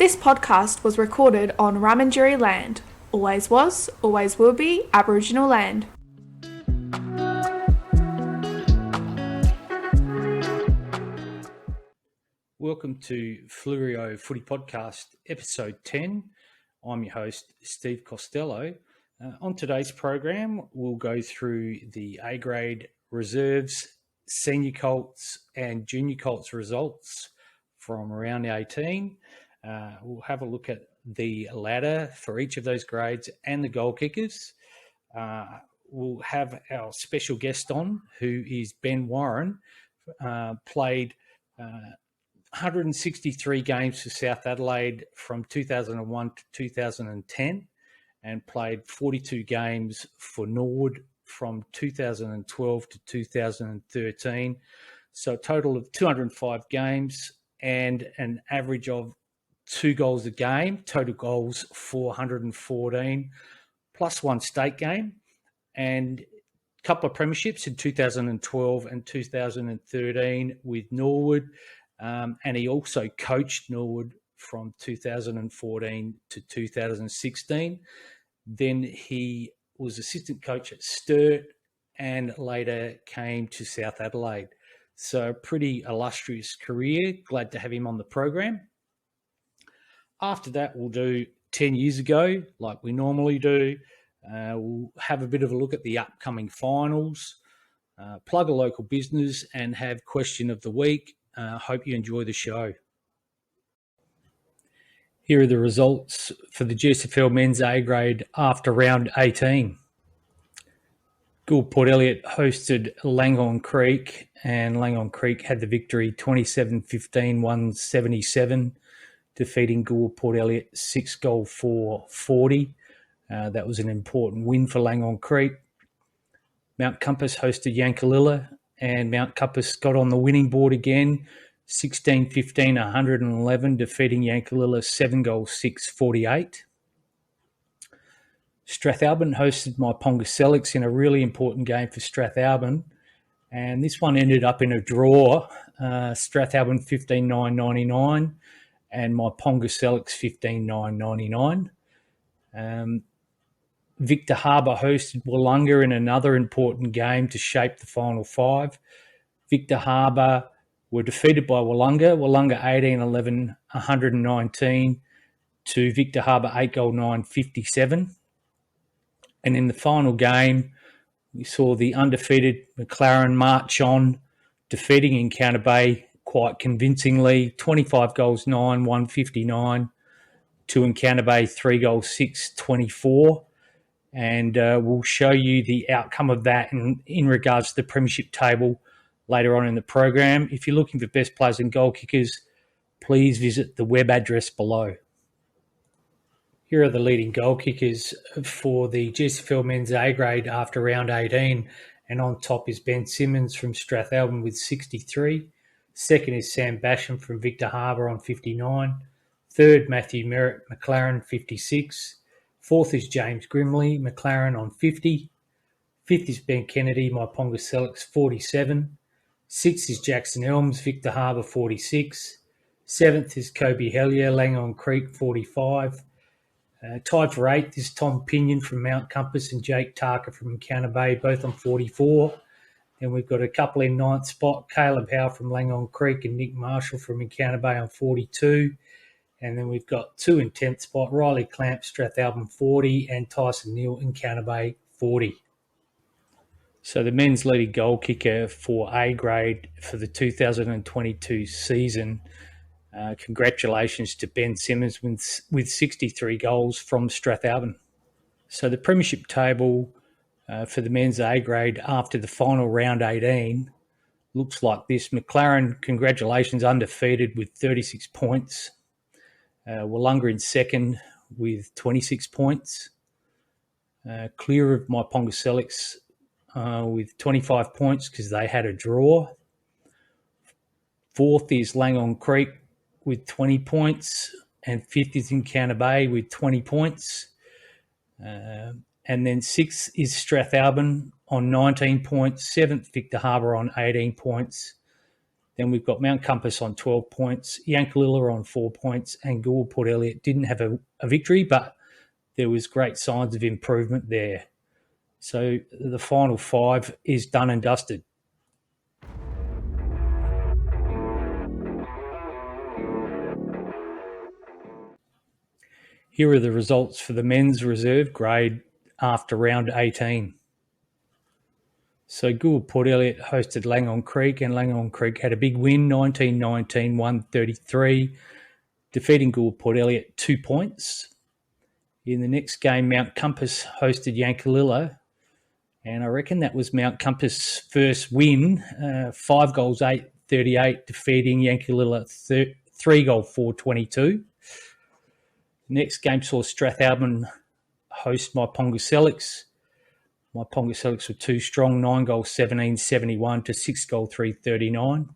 This podcast was recorded on Ramangeri land. Always was, always will be Aboriginal land. Welcome to Flourio Footy Podcast, Episode 10. I'm your host, Steve Costello. On today's program, we'll go through the A-grade reserves, Senior Colts and Junior Colts results from round 18. We'll have a look at the ladder for each of those grades and the goal kickers. We'll have our special guest on, who is Ben Warren, played 163 games for South Adelaide from 2001 to 2010 and played 42 games for Norwood from 2012 to 2013. So a total of 205 games and an average of 2 goals a game, total goals 414, plus one state game, and a couple of premierships in 2012 and 2013 with Norwood. And he also coached Norwood from 2014 to 2016. Then he was assistant coach at Sturt and later came to South Adelaide. So pretty illustrious career. Glad to have him on the program. After that, we'll do 10 years ago, like we normally do. We'll have a bit of a look at the upcoming finals, plug a local business, and have question of the week. Hope you enjoy the show. Here are the results for the Gsfl men's A grade after round 18. Port Elliot hosted Langhorne Creek, and Langhorne Creek had the victory 27-15, 177, defeating Port Elliot 6-4-40. That was an important win for Langhorne Creek. Mount Compass hosted Yankalilla, and Mount Compass got on the winning board again, 16-15, 111, defeating Yankalilla 7-6-48. Strathalbyn hosted Maiponga Sellicks in a really important game for Strathalbyn, and this one ended up in a draw, Strathalbyn 15-9-99 and Maiponga Sellicks 15-9-99. Victor Harbour hosted Wollonga in another important game to shape the final five. Victor Harbour were defeated by Wollonga 18-11, 119 to Victor Harbour 8-9, 57. And in the final game, we saw the undefeated McLaren march on, defeating Encounter Bay quite convincingly, 25-9, 159 to Encounter Bay 3-6, 24. And we'll show you the outcome of that in regards to the Premiership table later on in the program. If you're looking for best players and goal kickers, please visit the web address below. Here are the leading goal kickers for the Gsfl men's A grade after round 18. And on top is Ben Simmons from Strathalbyn with 63. Second is Sam Basham from Victor Harbour on 59. Third, Matthew Merritt, McLaren, 56. Fourth is James Grimley, McLaren on 50. Fifth is Ben Kennedy, Maiponga Sellicks, 47. Sixth is Jackson Elms, Victor Harbour, 46. Seventh is Kobe Hellier, Langhorne Creek, 45. Tied for eighth is Tom Pinion from Mount Compass and Jake Tarker from Encounter Bay, both on 44. Then we've got a couple in ninth spot, Caleb Howe from Langhorne Creek and Nick Marshall from Encounter Bay on 42. And then we've got two in 10th spot, Riley Clamp, Strathalbyn 40, and Tyson Neal, Encounter Bay 40. So the men's leading goal kicker for A grade for the 2022 season. Congratulations to Ben Simmons with 63 goals from Strathalbyn. So the Premiership table for the men's A grade after the final round 18 looks like this. McLaren, congratulations, undefeated with 36 points. Wollonga in second with 26 points. Clear of Maiponga Sellicks with 25 points because they had a draw. Fourth is Langhorne Creek with 20 points. And fifth is Encounter Bay with 20 points. And then sixth is Strathalbyn on 19 points. Seventh, Victor Harbour on 18 points. Then we've got Mount Compass on 12 points, Yankalilla on 4 points, and Gould Port Elliot didn't have a victory, but there was great signs of improvement there. So the final 5 is done and dusted. Here are the results for the men's reserve grade after round 18. So Gould Port Elliot hosted Langhorne Creek, and Langhorne Creek had a big win, 19-19, 133, defeating Gould Port Elliot 2 points. In the next game, Mount Compass hosted Yankalilla, and I reckon that was Mount Compass' first win, 5 goals, 8-38, defeating Yankalilla 3-goal, 4-22. Next game saw Strathalbyn host my Pongoselix. My Pongoselix were too strong, 9 goals, 17-71 to 6 goal, 3-39.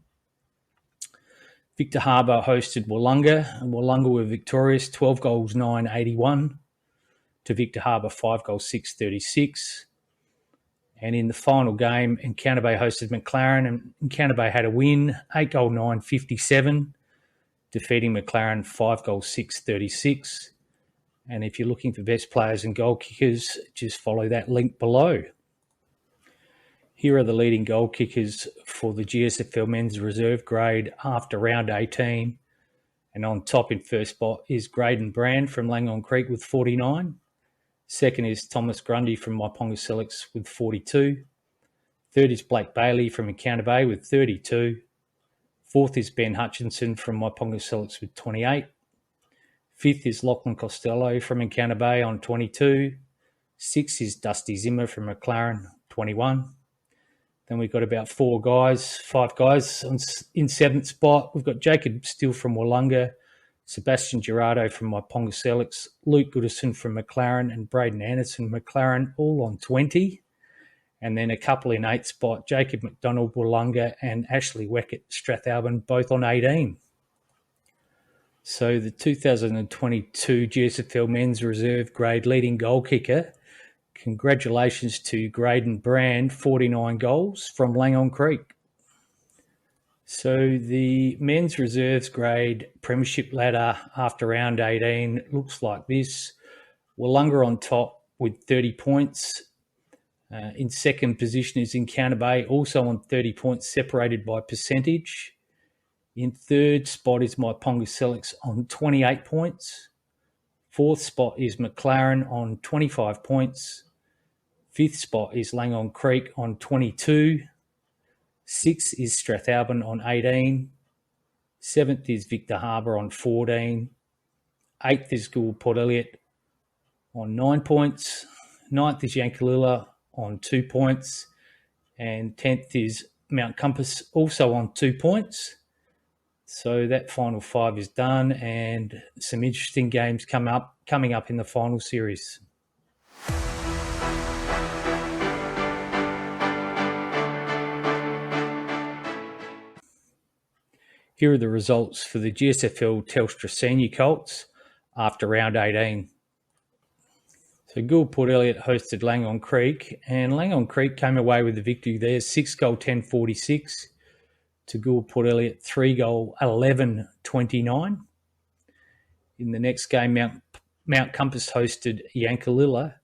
Victor Harbour hosted Wollonga, and Wollonga were victorious, 12 goals, 9-81 to Victor Harbour, 5 goals, 6-36. And in the final game, Encounter Bay hosted McLaren, and Encounter Bay had a win, 8 goal, 9-57, defeating McLaren, 5 goals, 6-36. And if you're looking for best players and goal kickers, just follow that link below. Here are the leading goal kickers for the Gsfl men's reserve grade after round 18. And on top in first spot is Graydon Brand from Langhorne Creek with 49. Second is Thomas Grundy from my Pongoselix with 42. Third is Blake Bailey from Encounter Bay with 32. Fourth is Ben Hutchinson from my Pongoselix with 28. Fifth is Lachlan Costello from Encounter Bay on 22. Sixth is Dusty Zimmer from McLaren, 21. Then we've got about 5 guys in seventh spot. We've got Jacob Still from Wollonga, Sebastian Gerardo from my Pongoselix, Luke Goodison from McLaren, and Braden Anderson McLaren, all on 20. And then a couple in 8th spot, Jacob McDonald, Wollonga, and Ashley Weckett, Strathalbyn, both on 18. So the 2022 Gsfl men's reserve grade leading goal kicker, congratulations to Graydon Brand, 49 goals from Langhorne Creek. So the men's reserves grade Premiership Ladder after round 18 looks like this. Wollonga on top with 30 points. In second position is Encounter Bay, also on 30 points, separated by percentage. In third spot is my Pongoselix on 28 points. Fourth spot is McLaren on 25 points. Fifth spot is Langhorne Creek on 22. Sixth is Strathalbyn on 18. Seventh is Victor Harbour on 14. Eighth is Gould Port Elliot on 9 points. Ninth is Yankalilla on 2 points. And 10th is Mount Compass, also on 2 points. So that final 5 is done, and some interesting games coming up in the final series. Here are the results for the Gsfl Telstra Senior Colts after round 18. So Gould Port Elliot hosted Langhorne Creek, and Langhorne Creek came away with the victory there, 6 goal 10-46 to Gould Port Elliot, 3 goal 11-29. In the next game, Mount Compass hosted Yankalilla,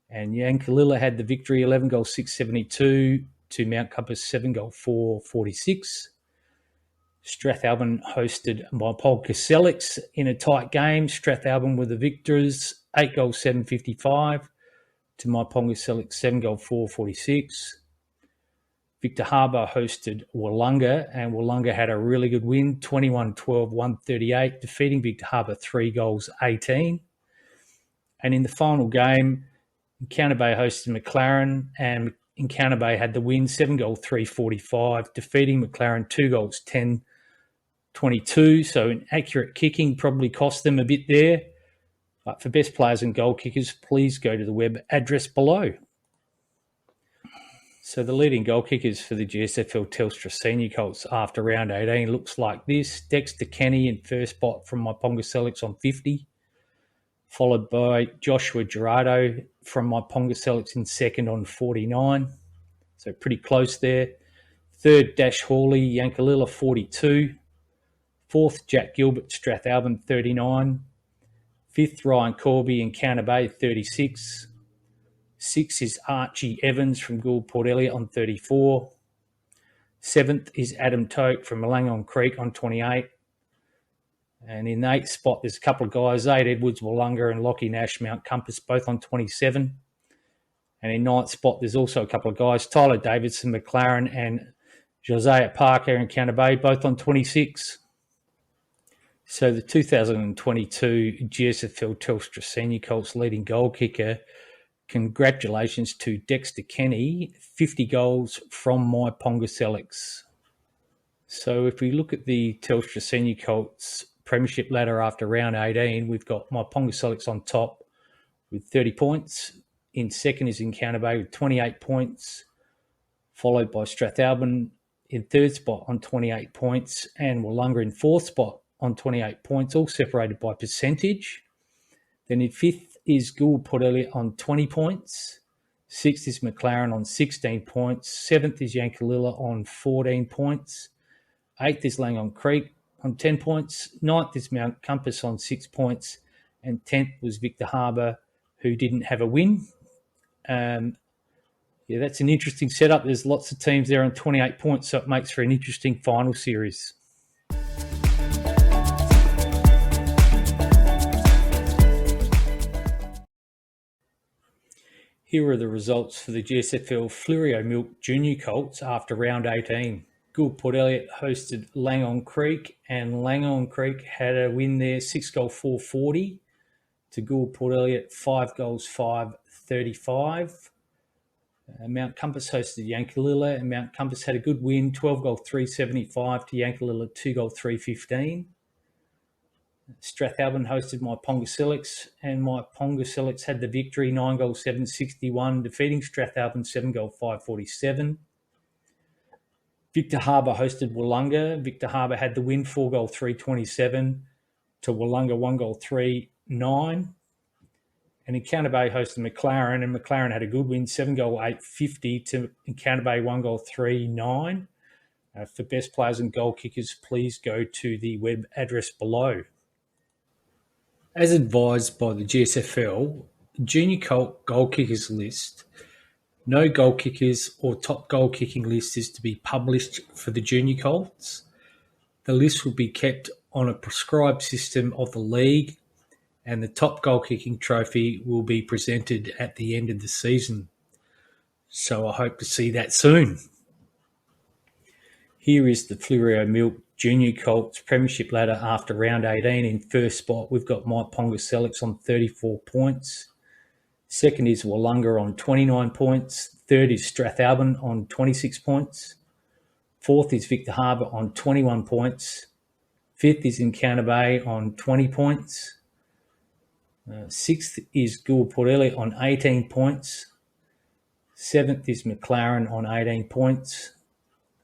and Yankalilla had the victory, 11 goal 6-72 to Mount Compass, 7 goal 4-46. Strathalbyn hosted my Pongoselix in a tight game. Strathalbyn were the victors, 8 goal 7-55 to my Pongoselix, 7 goal 4-46. Victor Harbour hosted Wollonga, and Wollonga had a really good win, 21-12, 138, defeating Victor Harbour 3 goals 18. And in the final game, Encounter Bay hosted McLaren, and Encounter Bay had the win, 7 goal 345, defeating McLaren 2 goals 10-22. So an accurate kicking probably cost them a bit there. But for best players and goal kickers, please go to the web address below. So the leading goal kickers for the Gsfl Telstra Senior Colts after round 18 looks like this. Dexter Kenny in first spot from my Pongoselix on 50, followed by Joshua Gerardo from my Pongoselix in second on 49. So pretty close there. Third, Dash Hawley, Yankalilla, 42. Fourth, Jack Gilbert, Strathalbyn, 39. Fifth, Ryan Corby in Counter Bay, 36. Sixth is Archie Evans from Gould Port Elliot on 34. Seventh is Adam Toke from Mellangon Creek on 28. And in the eighth spot, there's a couple of guys, Zaid Edwards, Wollonga, and Lockie Nash, Mount Compass, both on 27. And in ninth spot, there's also a couple of guys, Tyler Davidson, McLaren, and Josiah Parker in Counter Bay, both on 26. So the 2022 Gsfl Telstra Senior Colts leading goal kicker, congratulations to Dexter Kenny, 50 goals from my Ponga Select. So if we look at the Telstra Senior Colts Premiership Ladder after round 18, we've got my Ponga Select on top with 30 points. In second is Encounter Bay with 28 points, followed by Strathalbyn in third spot on 28 points, and Wollonga in fourth spot on 28 points, all separated by percentage. Then in fifth is Gould Port Elliot on 20 points. Sixth is McLaren on 16 points. Seventh is Yankalilla on 14 points. Eighth is Langon Creek on 10 points. Ninth is Mount Compass on 6 points. And 10th was Victor Harbour, who didn't have a win. That's an interesting setup. There's lots of teams there on 28 points, so it makes for an interesting final series. Here are the results for the Gsfl Fleurieu Milk Junior Colts after round 18. Gould Port Elliot hosted Langon Creek, and Langon Creek had a win there, 6-4-40 to Gould Port Elliot, 5-5-35. Mount Compass hosted Yankalilla, and Mount Compass had a good win, 12-3-75 to Yankalilla, 2-3-15. Strathalbyn hosted my Ponga Select, and my Ponga Select had the victory, 9-7-61, defeating Strathalbyn, 7-5-47. Victor Harbour hosted Wollonga. Victor Harbour had the win, 4-3-27 to Wollonga, 1-3-9. And Encounter Bay hosted McLaren, and McLaren had a good win, 7-8-50 to Encounter Bay, 1-3-9. For best players and goal kickers, please go to the web address below. As advised by the Gsfl, Junior Colt goal kickers list, no goal kickers or top goal kicking list is to be published for the Junior Colts. The list will be kept on a prescribed system of the league, and the top goal kicking trophy will be presented at the end of the season. So I hope to see that soon. Here is the Fleurieu Milk Junior Colts Premiership Ladder after round 18. In first spot, we've got my Ponga Select on 34 points. Second is Wollonga on 29 points. Third is Strathalbyn on 26 points. Fourth is Victor Harbour on 21 points. Fifth is Encounter Bay on 20 points. Sixth is Gould Port Elliot on 18 points. Seventh is McLaren on 18 points.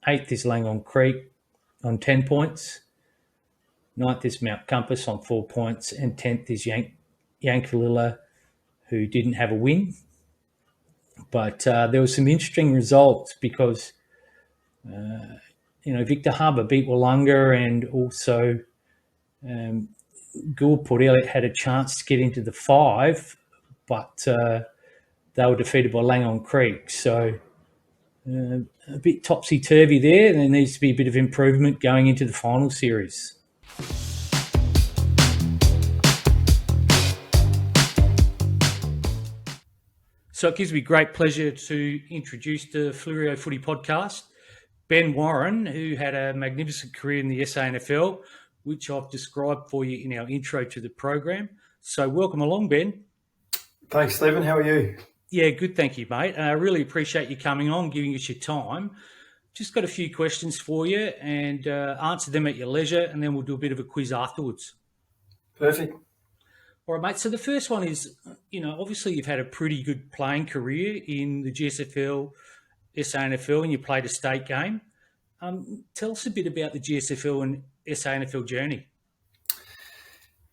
Eighth is Langon Creek on 10 points. Ninth is Mount Compass on 4 points. And 10th is Yankalilla, who didn't have a win. But there were some interesting results because, Victor Harbour beat Wollonga, and also Gould Port Elliot had a chance to get into the 5, but they were defeated by Langon Creek. So a bit topsy-turvy there. There needs to be a bit of improvement going into the final series. So it gives me great pleasure to introduce the Flourio Footy podcast, Ben Warren, who had a magnificent career in the SANFL, which I've described for you in our intro to the program. So welcome along, Ben. Thanks, Stephen. How are you? Yeah, good, thank you, mate. I really appreciate you coming on, giving us your time. Just got a few questions for you, and answer them at your leisure, and then we'll do a bit of a quiz afterwards. Perfect. All right, mate. So the first one is, obviously you've had a pretty good playing career in the GSFL, SANFL, and you played a state game. Tell us a bit about the GSFL and SANFL journey.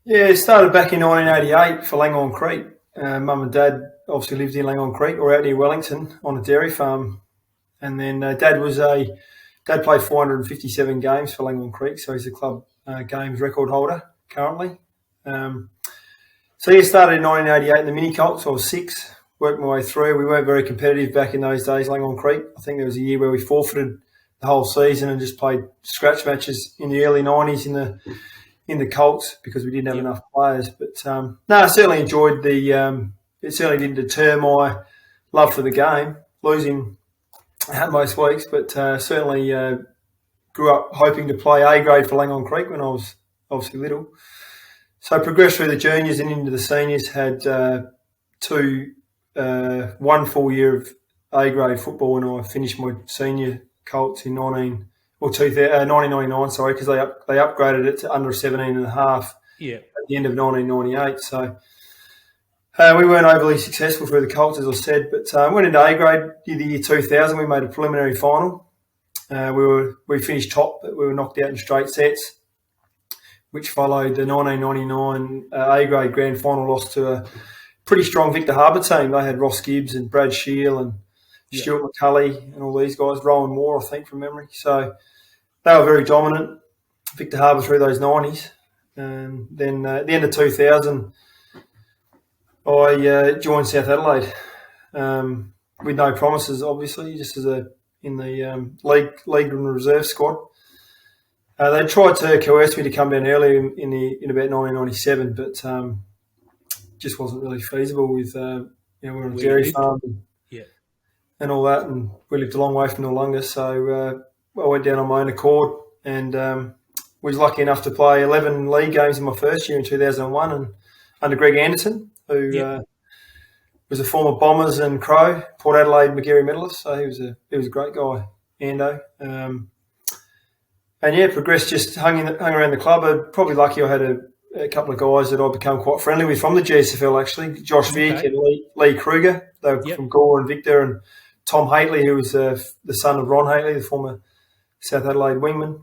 Yeah, it started back in 1988 for Langon Creek. Mum and Dad obviously lived in Langon Creek or out near Wellington on a dairy farm. And then Dad was a Dad played 457 games for Langholm Creek, so he's the club games record holder currently. So he started in 1988 in the mini Colts. I was 6, worked my way through. We weren't very competitive back in those days, Langholm Creek. I think there was a year where we forfeited the whole season and just played scratch matches in the early 90s in the Colts because we didn't have enough players. But I certainly enjoyed it certainly didn't deter my love for the game. Losing most weeks, but certainly grew up hoping to play A grade for Langholm Creek when I was obviously little. So progressed through the juniors and into the seniors, had one full year of A grade football when I finished my senior Colts in 1999, sorry, because they upgraded it to under 17 and a half at the end of 1998. So we weren't overly successful through the Colts, as I said, but went into A grade the year 2000. We made a preliminary final. We finished top, but we were knocked out in straight sets, which followed the 1999 A grade grand final loss to a pretty strong Victor Harbour team. They had Ross Gibbs and Brad Shield and Stuart McCulley and all these guys, Rowan Moore, I think, from memory. So they were very dominant, Victor Harbour, through those 90s. And then at the end of 2000, I joined South Adelaide with no promises, obviously, just in the league and reserve squad. They tried to coerce me to come down early in about 1997, but just wasn't really feasible with we're on a dairy farm and all that, and we lived a long way from Noarlunga, so I went down on my own accord and was lucky enough to play 11 league games in my first year in 2001 and under Greg Anderson, who was a former Bombers and Crow, Port Adelaide Magarey medalist, so he was a great guy, Ando. And progressed, just hung around the club. I'm probably lucky I had a couple of guys that I've become quite friendly with from the Gsfl, actually. Josh Vick and Lee Kruger. They were from Gore and Victor, and Tom Haitley, who was the son of Ron Haitley, the former South Adelaide wingman.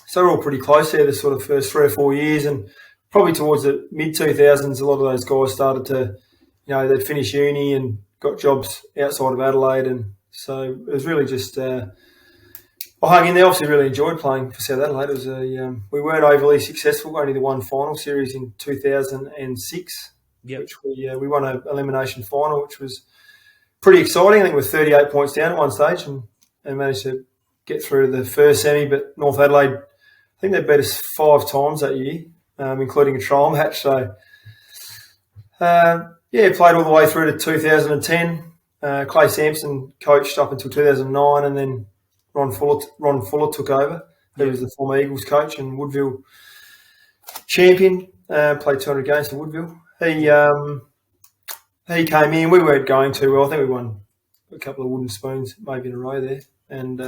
So we're all pretty close there the sort of first 3 or 4 years, and probably towards the mid-2000s, a lot of those guys started to, they'd finish uni and got jobs outside of Adelaide, and so it was really just I hung in there. Obviously, really enjoyed playing for South Adelaide. It was we weren't overly successful. Only the one final series in 2006, which we won an elimination final, which was pretty exciting. I think we're 38 points down at one stage and managed to get through to the first semi. But North Adelaide, I think they beat us 5 times that year, including a trial match. So played all the way through to 2010. Clay Sampson coached up until 2009, and then Ron Fuller took over, who was the former Eagles coach and Woodville champion, played 200 games for Woodville. He came in, we weren't going too well. I think we won a couple of wooden spoons maybe in a row there. And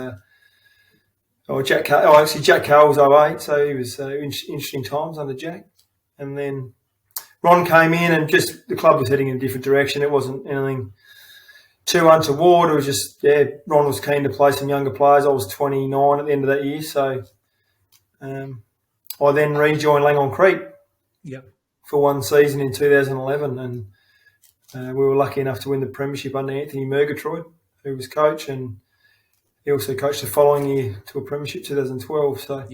Jack Carroll was 08, so he was interesting times under Jack. And then Ron came in and just the club was heading in a different direction. It wasn't anything too untoward. It was just, Ron was keen to play some younger players. I was 29 at the end of that year, so I then rejoined Langholm Creek for one season in 2011, and we were lucky enough to win the Premiership under Anthony Murgatroyd, who was coach, and he also coached the following year to a Premiership 2012. So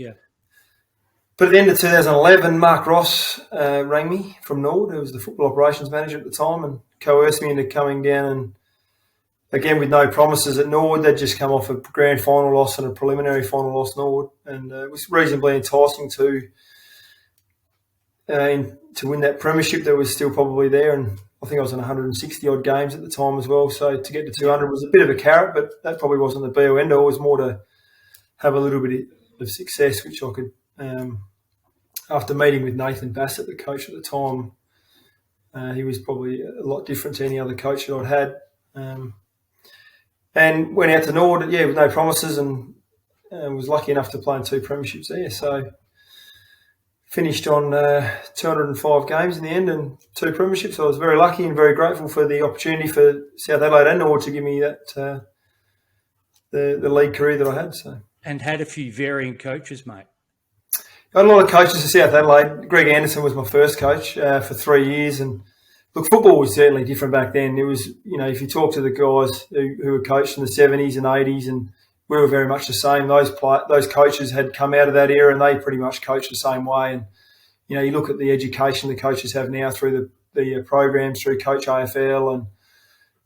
But at the end of 2011, Mark Ross rang me from Nord, who was the football operations manager at the time, and coerced me into coming down, and again, with no promises at Nord. They'd just come off a grand final loss and a preliminary final loss, Nord, and it was reasonably enticing to win that premiership that was still probably there. And I think I was in 160-odd games at the time as well. So to get to 200 was a bit of a carrot, but that probably wasn't the be-all end-all. It was more to have a little bit of success, which I could, after meeting with Nathan Bassett, the coach at the time, he was probably a lot different to any other coach that I'd had. And went out to Nord, with no promises, and was lucky enough to play in 2 premierships there. So finished on 205 games in the end and 2 premierships. So I was very lucky and very grateful for the opportunity for South Adelaide and Nord to give me that the league career that I had. So and had a few varying coaches, mate. I had a lot of coaches at South Adelaide. Greg Anderson was my first coach for 3 years, and look, football was certainly different back then. It was, if you talk to the guys who were coached in the 70s and 80s, and we were very much the same. Those coaches had come out of that era, and they pretty much coached the same way. And you look at the education the coaches have now through the programs, through Coach AFL,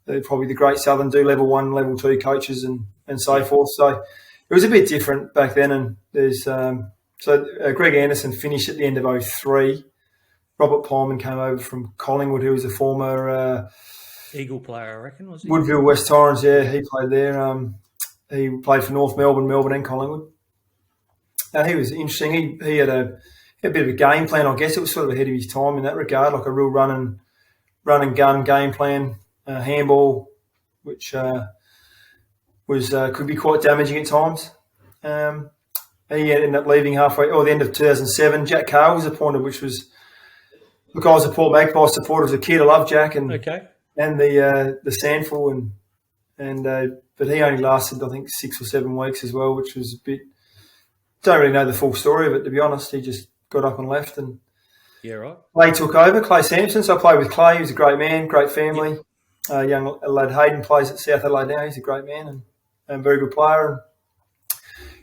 and probably the Great Southern do level 1, level 2 coaches and so forth. So it was a bit different back then. And there's Greg Anderson finished at the end of 2003. Robert Pyleman came over from Collingwood, who was a former Eagle player, I reckon, was he? Woodville West Torrens, yeah, he played there. He played for North Melbourne and Collingwood. He was interesting. He had a bit of a game plan, I guess. It was sort of ahead of his time in that regard, like a real run and gun game plan, handball, which could be quite damaging at times. He ended up leaving the end of 2007. Jack Carr was appointed, which was, look, I was a Port Magpies supporter as a kid. I love Jack and the Sandful but he only lasted, I think, 6 or 7 weeks as well, which was a bit. Don't really know the full story of it, to be honest. He just got up and left, and Clay took over. Clay Sampson. So I played with Clay. He was a great man, great family. Young lad Hayden plays at South Adelaide now. He's a great man and very good player. And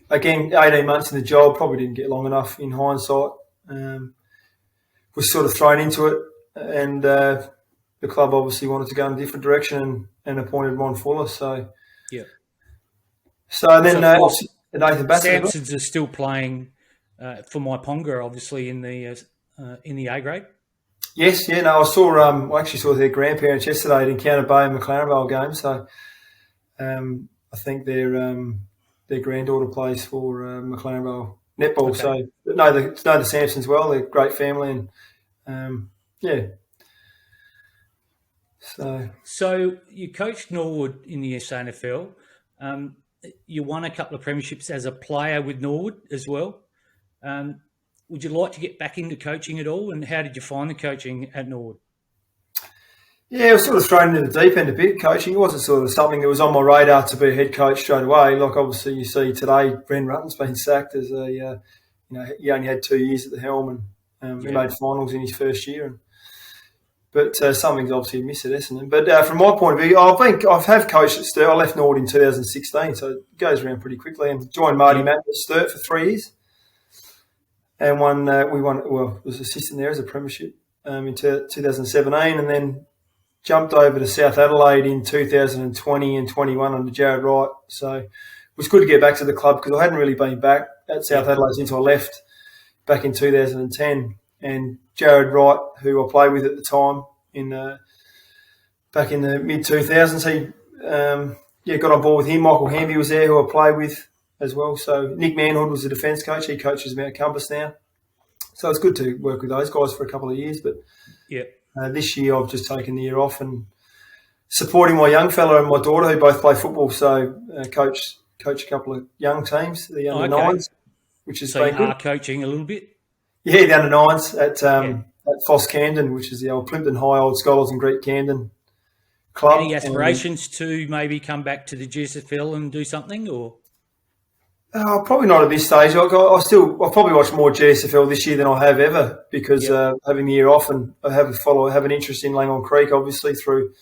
again, 18 months in the job, probably didn't get long enough in hindsight. Was sort of thrown into it, and the club obviously wanted to go in a different direction and appointed Ron Fuller. So then Nathan Bassett. Sampsons are still playing for my Ponga, obviously in the A grade. Yes, yeah, no, I actually saw their grandparents yesterday at Encounter Bay and McLaren Vale game. So I think their granddaughter plays for McLaren Vale netball. Okay. So know the Sampsons well. They're a great family, and So you coached Norwood in the SANFL. You won a couple of premierships as a player with Norwood as well. Would you like to get back into coaching at all? And how did you find the coaching at Norwood? Yeah, I was sort of thrown into the deep end a bit, coaching. It wasn't sort of something that was on my radar to be a head coach straight away. Like, obviously, you see today, Bren Rutten's been sacked as he only had 2 years at the helm, and he made finals in his first year. But something's obviously amiss at Essendon. But from my point of view, I've coached at Sturt. I left Norwood in 2016, so it goes around pretty quickly. And joined Marty Matt at Sturt for 3 years, and was assistant there as a premiership in 2017, and then jumped over to South Adelaide in 2020 and 21 under Jared Wright. So it was good to get back to the club because I hadn't really been back at South Adelaide since I left back in 2010. And Jared Wright, who I played with at the time back in the mid-2000s, he got on board with him. Michael Hamby was there, who I played with as well. So Nick Manhood was the defence coach. He coaches Mount Compass now. So it's good to work with those guys for a couple of years. But this year I've just taken the year off and supporting my young fella and my daughter, who both play football. So coach a couple of young teams, the under nines, which is so you are coaching a little bit. Yeah, the under nines at Foss Camden, which is the old Plimpton High Old Scholars and Greek Camden club. Any aspirations to maybe come back to the Gsfl and do something, or? Probably not at this stage. I'll probably watch more Gsfl this year than I have ever because having the year off, and I have an interest in Langon Creek, obviously through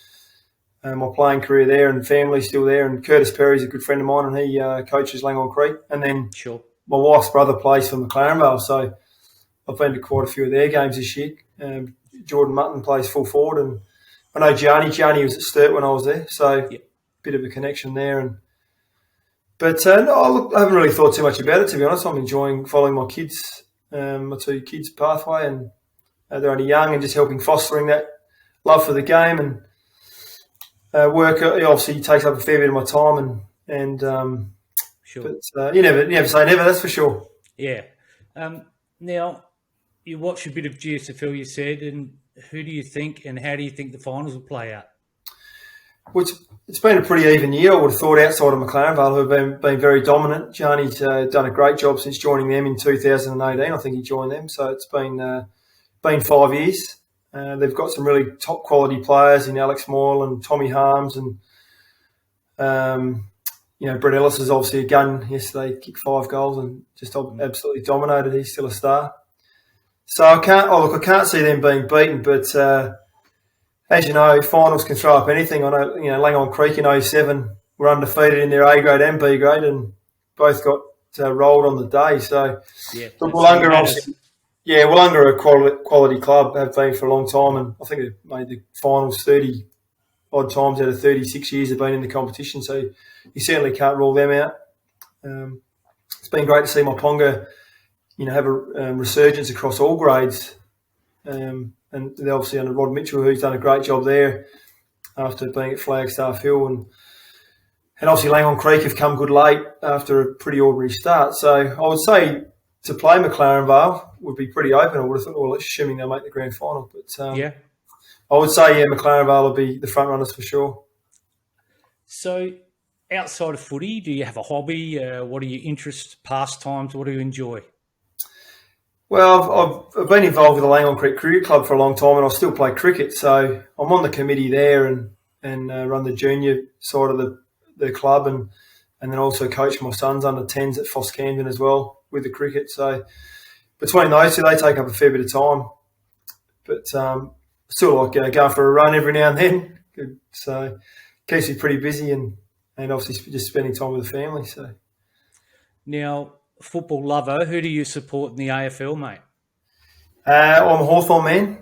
my playing career there, and family still there. And Curtis Perry's a good friend of mine, and he coaches Langon Creek. And then my wife's brother plays for McLaren Vale, so I've been to quite a few of their games this year. Jordan Mutton plays full forward, and I know Gianni was at Sturt when I was there, so bit of a connection there. But I haven't really thought too much about it, to be honest. I'm enjoying following my kids, my 2 kids' pathway, and they're only young, and just helping fostering that love for the game. And work obviously takes up a fair bit of my time, but you never say never, that's for sure. Yeah. Now, you watched a bit of Gsfl, you said, and who do you think and how do you think the finals will play out? Well, it's been a pretty even year, I would have thought, outside of McLaren Vale, who have been very dominant. Gianni's done a great job since joining them in 2018. I think he joined them, so it's been 5 years. They've got some really top quality players in Alex Moyle and Tommy Harms, and Brett Ellis is obviously a gun. Yesterday, kicked 5 goals and just absolutely dominated. He's still a star. So I can't see them being beaten, but as you know, finals can throw up anything. I know, Langon Creek in 2007 were undefeated in their A grade and B grade, and both got rolled on the day. So, Wollonga obviously, Wollonga are a quality club, have been for a long time, and I think they've made the finals 30 odd times out of 36 years they've been in the competition. So you certainly can't rule them out. It's been great to see Moponga, have a resurgence across all grades. And they're obviously under Rod Mitchell, who's done a great job there after being at Flagstaff Hill. And obviously Langhorne Creek have come good late after a pretty ordinary start. So I would say to play McLaren Vale would be pretty open. I would have thought, well, assuming they'll make the grand final. But I would say, McLaren Vale will be the front runners for sure. So outside of footy, do you have a hobby? What are your interests, pastimes? What do you enjoy? Well, I've been involved with the Langhorne Creek Cricket Club for a long time, and I still play cricket. So I'm on the committee there and run the junior side of the club, and then also coach my sons under 10s at Foss Camden as well with the cricket. So between those two, they take up a fair bit of time. But still like going for a run every now and then. So keeps me pretty busy and obviously just spending time with the family. So now, football lover, who do you support in the AFL, mate? I'm a Hawthorn man.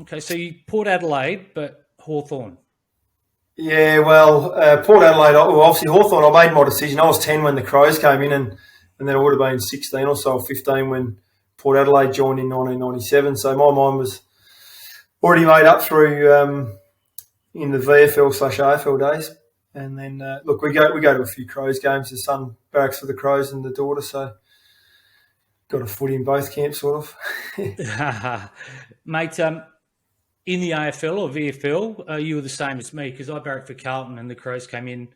Okay, so you Port Adelaide, but Hawthorn. Yeah, well, Port Adelaide, obviously Hawthorn, I made my decision. I was 10 when the Crows came in, and then I would have been 16 or so, 15 when Port Adelaide joined in 1997. So my mind was already made up through in the VFL/AFL days. And then, look, we go to a few Crows games. The son barracks for the Crows and the daughter, so got a foot in both camps, sort of. Mate, in the AFL or VFL, you were the same as me because I barracked for Carlton and the Crows came in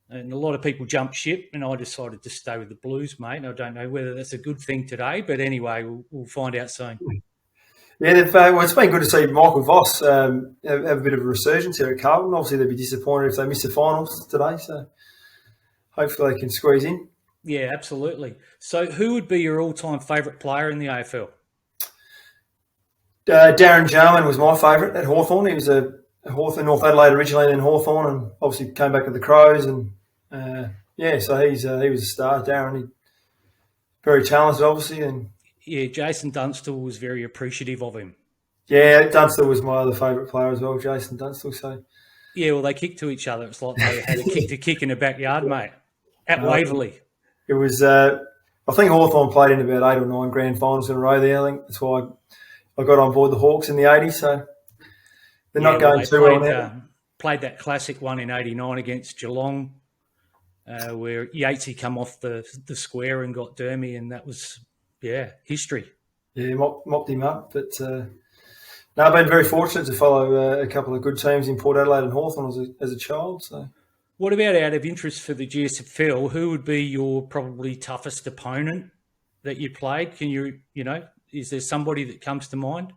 and a lot of people jumped ship and I decided to stay with the Blues, mate. I don't know whether that's a good thing today, but anyway, we'll find out soon. Yeah, it's been good to see Michael Voss have a bit of a resurgence here at Carlton. Obviously, they'd be disappointed if they miss the finals today, so hopefully they can squeeze in. Yeah, absolutely. So who would be your all-time favourite player in the AFL? Darren Jarman was my favourite at Hawthorn. He was a Hawthorn, North Adelaide originally, then Hawthorn, and obviously came back to the Crows. And so he was a star. Darren, very talented, obviously, and yeah, Jason Dunstall was very appreciative of him. Yeah, Dunstall was my other favourite player as well, Jason Dunstall. So yeah, well, they kicked to each other. It's like they had a kick in the backyard, mate, at Waverley. It was, I think Hawthorn played in about 8 or 9 grand finals in a row there. I think that's why I got on board the Hawks in the 80s. So they're not going too well now. Played that classic one in 89 against Geelong, where Yatesy come off the square and got Dermy, and that was, history. Yeah, mopped him up. But I've been very fortunate to follow a couple of good teams in Port Adelaide and Hawthorn as a child. So, what about out of interest for the Gsfl? Who would be your probably toughest opponent that you played? Can is there somebody that comes to mind?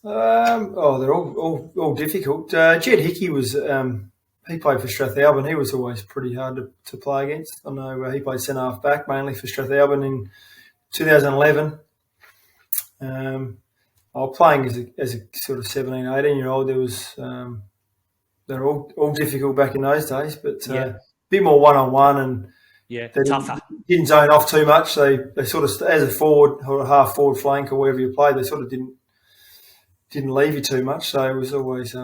They're all difficult. Jed Hickey was he played for Strathalbyn. He was always pretty hard to play against. I know he played centre half back mainly for Strathalbyn in 2011. I was playing as a sort of 17, 18-year-old. There was they're all difficult back in those days, but a bit more one-on-one and tougher. Didn't zone off too much. They sort of, as a forward or a half forward flank or wherever you played, they sort of didn't leave you too much. So it was always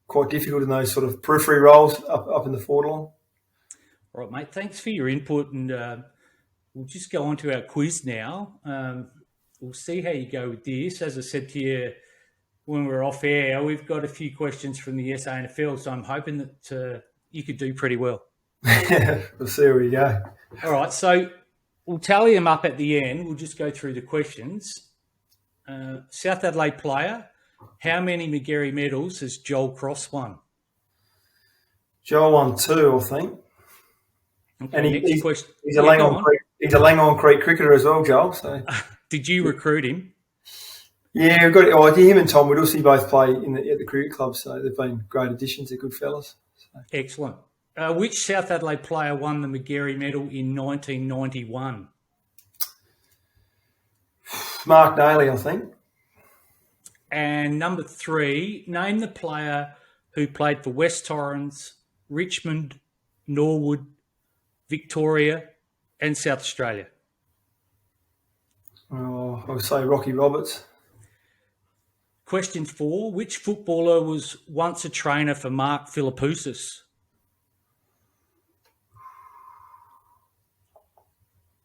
quite difficult in those sort of periphery roles up in the forward line. All right, mate. Thanks for your input, and we'll just go on to our quiz now. We'll see how you go with this. As I said to you when we were off air, we've got a few questions from the SANFL, so I'm hoping that you could do pretty well. We'll see where we go. All right, so we'll tally them up at the end. We'll just go through the questions. South Adelaide player, how many Magarey medals has Joel Cross won? Joel won 2, I think. Okay, and next question. He's a Langhorne Creek cricketer as well, Joel. So. Did you recruit him? Yeah, we've got him and Tom Whittlesey both play at the cricket club, so they've been great additions. They're good fellas. So. Excellent. Which South Adelaide player won the Magarey medal in 1991? Mark Daly, I think. And number 3, name the player who played for West Torrens, Richmond, Norwood, Victoria, and South Australia? Oh, I'll say Rocky Roberts. Question 4. Which footballer was once a trainer for Mark Philippoussis?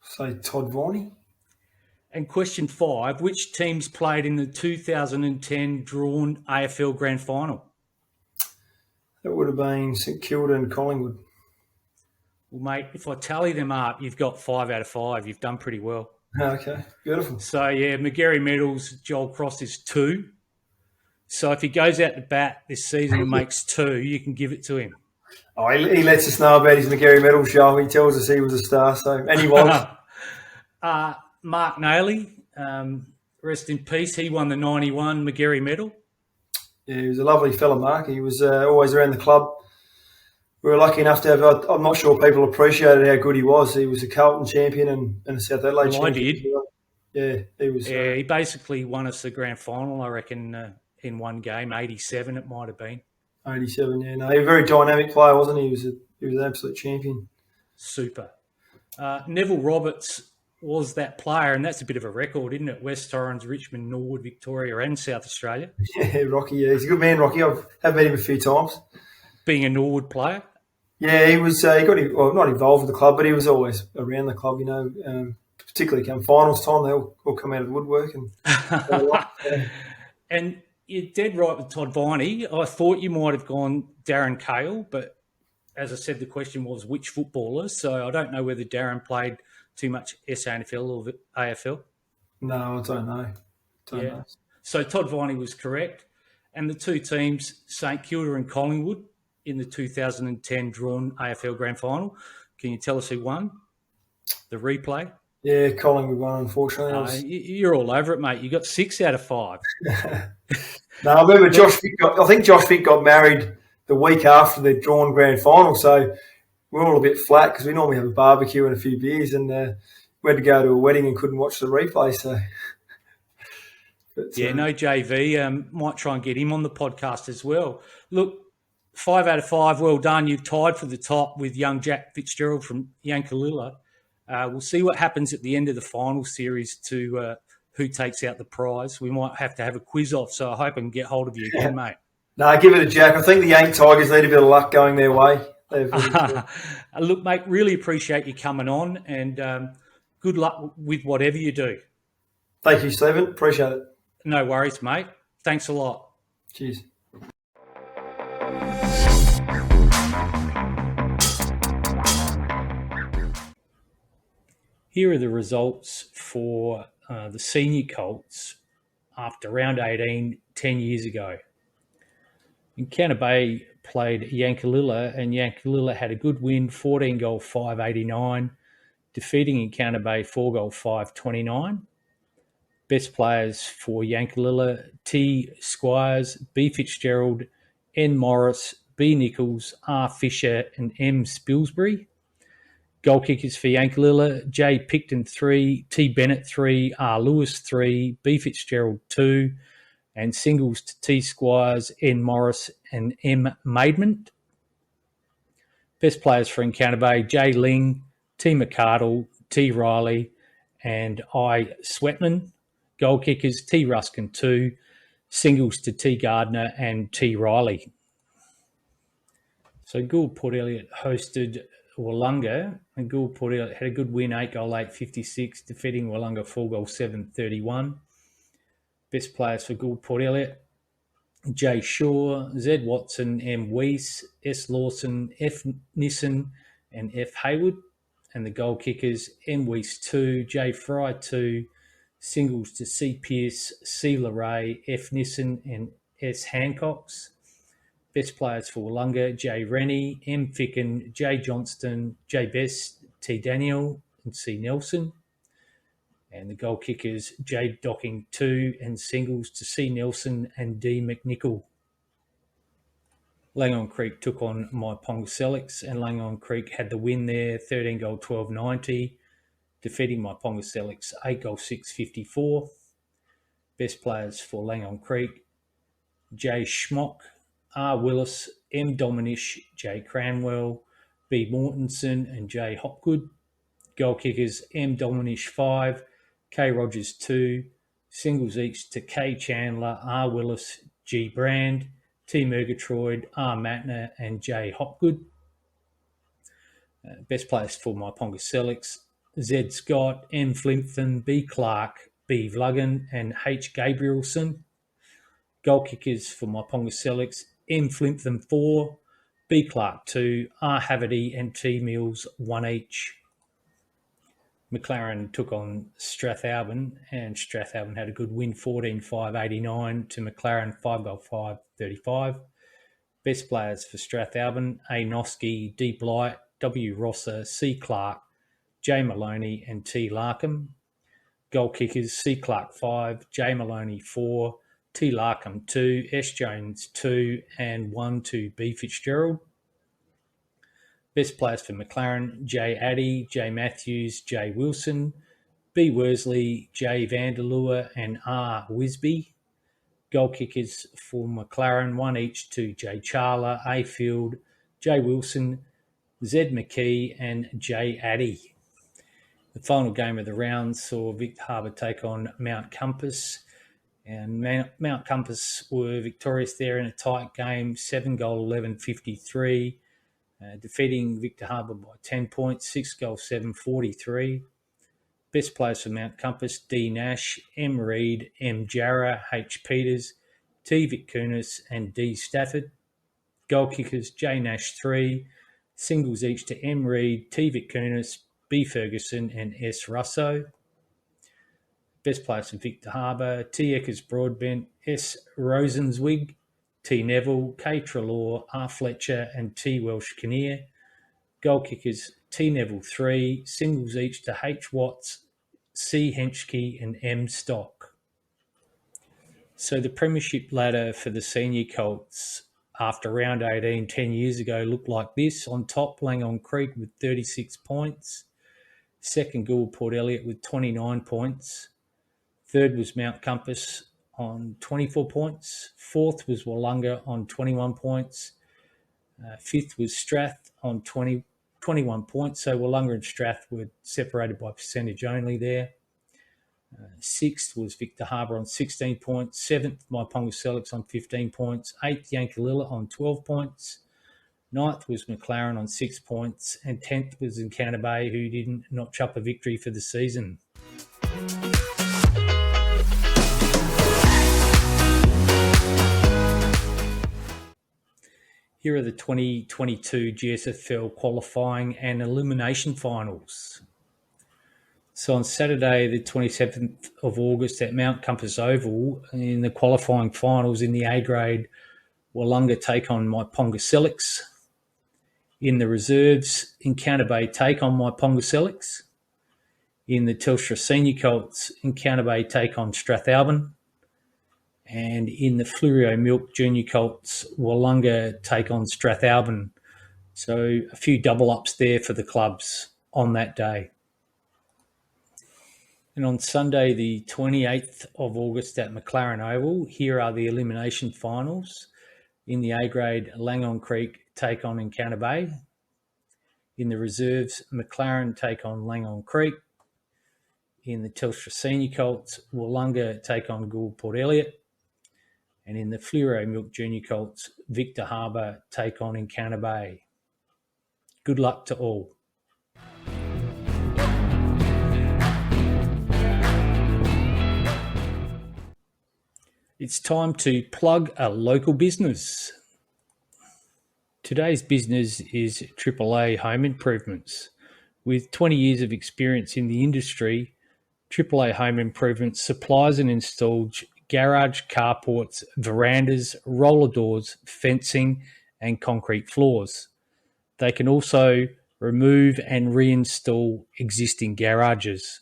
Say Todd Viney. And question 5. Which teams played in the 2010 drawn AFL Grand Final? That would have been St Kilda and Collingwood. Well, mate, if I tally them up, you've got 5 out of 5. You've done pretty well. Okay, beautiful. So, yeah, McGarry Medals, Joel Cross is 2. So if he goes out to bat this season and makes 2, you can give it to him. Oh, he lets us know about his McGarry Medal show. He tells us he was a star, and he was. Mark Nailey, rest in peace. He won the 91 McGarry Medal. Yeah, he was a lovely fella, Mark. He was always around the club. We were lucky enough to have, I'm not sure people appreciated how good he was. He was a Carlton champion and a South Adelaide champion. I did. Yeah, he was. Yeah, he basically won us the grand final, I reckon, in one game. 87 it might have been. 87, yeah. No, he was a very dynamic player, wasn't he? He was an absolute champion. Super. Neville Roberts was that player, and that's a bit of a record, isn't it? West Torrens, Richmond, Norwood, Victoria, and South Australia. Yeah, Rocky. Yeah, he's a good man, Rocky. I've met him a few times. Being a Norwood player. Yeah, he was. He got not involved with the club, but he was always around the club. You know, particularly come finals time, they'll all come out of the woodwork and. Yeah. And you're dead right with Todd Viney. I thought you might have gone Darren Cale, but as I said, the question was which footballer. So I don't know whether Darren played too much SANFL or AFL. No, I don't know. Don't know. So Todd Viney was correct. And the two teams, St Kilda and Collingwood, in the 2010 drawn AFL Grand Final. Can you tell us who won? The replay? Yeah, Collingwood won, unfortunately. You're all over it, mate. You got 6 out of 5. No, I remember I think Josh Vick got married the week after the drawn grand final, so we're all a bit flat because we normally have a barbecue and a few beers, and we had to go to a wedding and couldn't watch the replay. So, no JV. Might try and get him on the podcast as well. Look, 5 out of 5. Well done. You've tied for the top with young Jack Fitzgerald from Yankalilla. We'll see what happens at the end of the final series to who takes out the prize. We might have to have a quiz off, so I hope I can get hold of you again, mate. No, give it to Jack. I think the Yank Tigers need a bit of luck going their way. Look, mate, really appreciate you coming on, and good luck with whatever you do. Thank you, Stephen. Appreciate it. No worries, mate. Thanks a lot. Cheers. Here are the results for the Senior Colts after round 18, 10 years ago. Encounter Bay played Yankalilla, and Yankalilla had a good win, 14-goal 589, defeating Encounter Bay 4-goal 529. Best players for Yankalilla: T. Squires, B. Fitzgerald, N. Morris, B. Nichols, R. Fisher, and M. Spilsbury. Goal kickers for Yankalilla: J. Picton 3, T. Bennett 3, R. Lewis 3, B. Fitzgerald 2, and singles to T. Squires, N. Morris, and M. Maidment. Best players for Encounter Bay: J. Ling, T. McCardle, T. Riley, and I. Sweatman. Goal kickers: T. Ruskin 2, singles to T. Gardner and T. Riley. So Gould Port Elliot hosted Wollonga, and Gould Port Elliot had a good win, 8-goal 856, defeating Wollonga 4-goal 731. Best players for Gould Port Elliot: J. Shaw, Z. Watson, M. Weiss, S. Lawson, F. Nissen, and F. Hayward. And the goal kickers: M. Weiss 2, J. Fry 2, singles to C. Pearce, C. LeRae, F. Nissen, and S. Hancox. Best players for Wollonga: J. Rennie, M. Ficken, J. Johnston, J. Best, T. Daniel, and C. Nelson. And the goal kickers: J. Docking 2, and singles to C. Nelson and D. McNichol. Langon Creek took on my Pongaselics, and Langon Creek had the win there, 13-goal 1290, defeating my Pongaselics 8-goal 654. Best players for Langon Creek: J. Schmock, R. Willis, M. Dominish, J. Cranwell, B. Mortensen and J. Hopgood. Goal kickers M. Dominish 5, K. Rogers 2, singles each to K. Chandler, R. Willis, G. Brand, T. Murgatroyd, R. Matner and J. Hopgood. Best players for my Ponga Selix, Z. Scott, M. Flimpton, B. Clark, B. Vluggen and H. Gabrielson. Goal kickers for my Ponga Selix, M. Flimpton 4, B. Clark 2, R. Haverty and T. Mills 1 each. McLaren took on Strathalbyn, and Strathalbyn had a good win, 14-5-89 to McLaren, 5-5-35. Best players for Strathalbyn, A. Noski, D. Blight, W. Rosser, C. Clark, J. Maloney and T. Larkham. Goal kickers, C. Clark 5, J. Maloney 4, T. Larkham 2, S. Jones 2 and 1 to B. Fitzgerald. Best players for McLaren, J. Addy, J. Matthews, J. Wilson, B. Worsley, J. Vanderlua and R. Wisby. Goal kickers for McLaren, 1 each to J. Charler, A. Field, J. Wilson, Z. McKee and J. Addy. The final game of the round saw Victor Harbour take on Mount Compass, and Mount Compass were victorious there in a tight game, 7-11-53, defeating Victor Harbour by 10 points, 6-7-43. Best players for Mount Compass, D. Nash, M. Reid, M. Jarrah, H. Peters, T. Vitkunis and D. Stafford. Goal kickers, J. Nash 3, singles each to M. Reid, T. Vitkunis, B. Ferguson and S. Russo. Best players for Victor Harbour, T. Eckers Broadbent, S. Rosenzweig, T. Neville, K. Trelaw, R. Fletcher and T. Welsh Kinnear. Goal kickers, T. Neville 3, singles each to H. Watts, C. Henschke and M. Stock. So the Premiership ladder for the Senior Colts after round 18 10 years ago looked like this. On top, Langon Creek with 36 points. Second, Gould Port Elliot with 29 points. Third was Mount Compass on 24 points. Fourth was Wollonga on 21 points. Fifth was Strath on 21 points. So Wollonga and Strath were separated by percentage only there. Sixth was Victor Harbour on 16 points. Seventh, my Ponga Selix on 15 points. Eighth, Yankalilla on 12 points. Ninth was McLaren on 6 points. And 10th was Encounter Bay, who didn't notch up a victory for the season. Here are the 2022 Gsfl qualifying and elimination finals. So on Saturday, the 27th of August at Mount Compass Oval, in the qualifying finals in the A grade, Wollonga take on my Ponga Selix. In the reserves, Encounter Bay take on my Ponga Selix. In the Telstra Senior Colts, Encounter Bay take on Strathalbyn. And in the Fleurieu Milk Junior Colts, Wollonga take on Strathalbyn. So a few double-ups there for the clubs on that day. And on Sunday, the 28th of August at McLaren Oval, here are the elimination finals. In the A grade, Langon Creek take on Encounter Bay. In the reserves, McLaren take on Langon Creek. In the Telstra Senior Colts, Wollonga take on Gould Port Elliot. And in the Fleurieu Milk Junior Colts, Victor Harbour take on Encounter Bay. Good luck to all. It's time to plug a local business. Today's business is Aaa Home Improvements. With 20 years of experience in the industry, Aaa Home Improvements supplies and installs garage, carports, verandas, roller doors, fencing, and concrete floors. They can also remove and reinstall existing garages.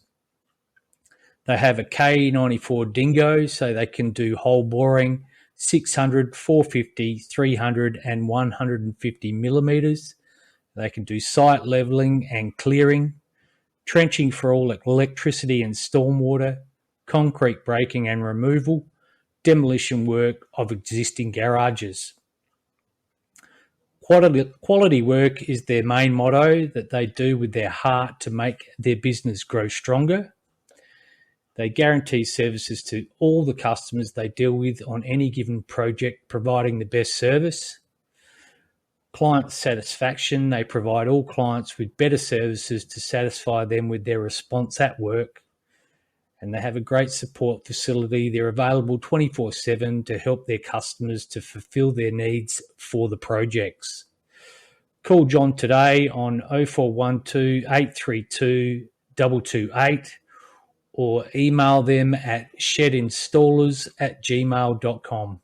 They have a K94 dingo, so they can do hole boring, 600, 450, 300 and 150 millimetres. They can do site levelling and clearing, trenching for all electricity and stormwater, concrete breaking and removal, demolition work of existing garages. Quality work is their main motto that they do with their heart to make their business grow stronger. They guarantee services to all the customers they deal with on any given project, providing the best service. Client satisfaction, they provide all clients with better services to satisfy them with their response at work. And they have a great support facility. They're available 24/7 to help their customers to fulfill their needs for the projects. Call John today on 0412 832 228 or email them at shedinstallers@gmail.com.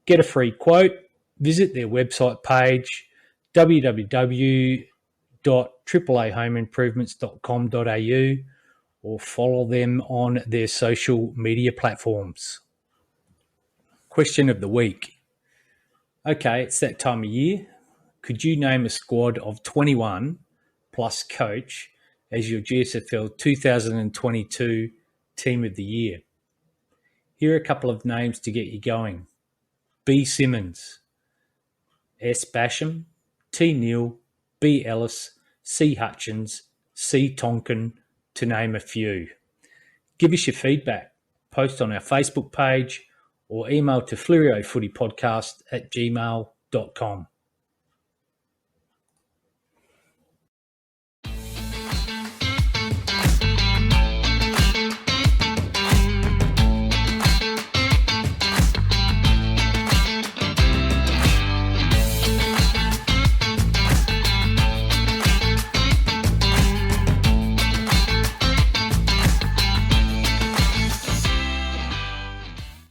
Get a free quote. Visit their website page, www.aahomeimprovements.com.au, or follow them on their social media platforms. Question of the week. Okay, it's that time of year. Could you name a squad of 21 plus coach as your Gsfl 2022 Team of the Year? Here are a couple of names to get you going. B. Simmons, S. Basham, T. Neal, B. Ellis, C. Hutchins, C. Tonkin, to name a few. Give us your feedback. Post on our Facebook page or email to fleuriofootypodcast@gmail.com.